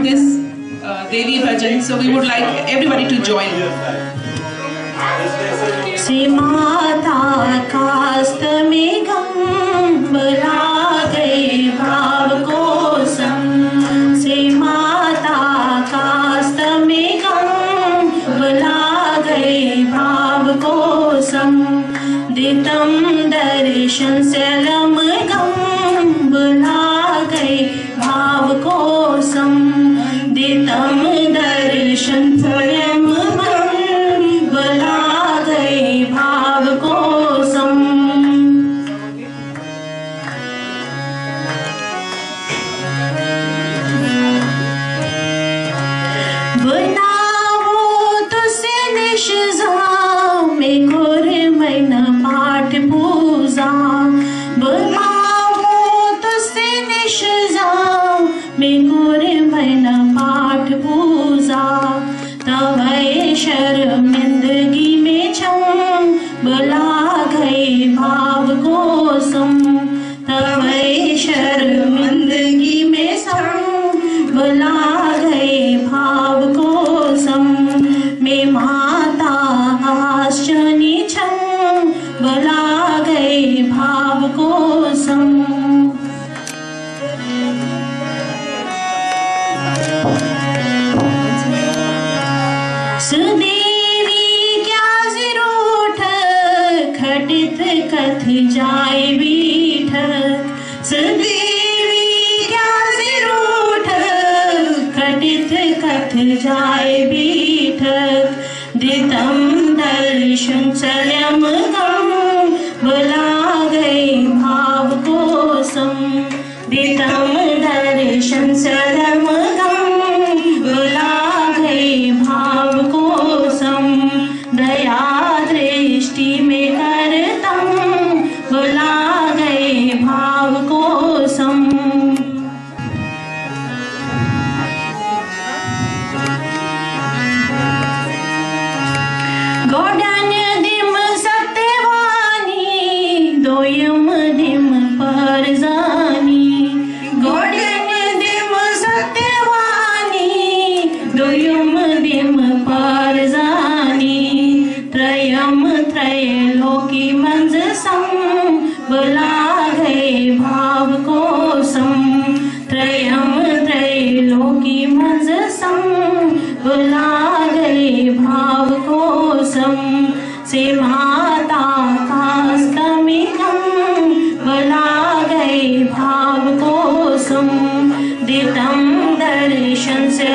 this Devi Bhajan, so we would like everybody to join. Shri Mata कास्त में गंबला गए भाव को संग, श्री माता कास्त में गंबला गए भाव को संग, दितम दर्शन सलम गंबला गए भाव को संग, दितम दर्शन सलम गंबला गए भाव को संग। बनाओ तुसे निशजा में घोर मन पाठ पूजा, बनाओ तुसे निशजा में घोर मन पाठ पूजा, तवै शर्मिंदगी में छम बला गए भाव को सम, तवै शर्मिंदगी में सम बला गए भाव को सम, में माता आश्चनी छम बला गए भाव को सम। सुदेवी क्या जरूठ खटित कथ जाए बीठ, सुदेवी क्या जरूठ खटित कथ जाए बीठ, दितम दर्शन चलम गम बुला गए भाव को सम, दितम दर्शन चलम गम बुला गए भाव को सम, दया दृष्टि में करतम बुला गए भाव को सम। गौडान्य दिम सत्यवानी दोयम दिम परजानी, गौडान्य दिम सत्यवानी दोयम दिम परजानी, त्रयम त्रैलोकी मंज सम बुला गए भाव को सम, त्रयम त्रैलोकी मंज सम बुला गए भाव को सम, से माता कास्त में गम बुला गए भाव को सम, दितम दर्शन से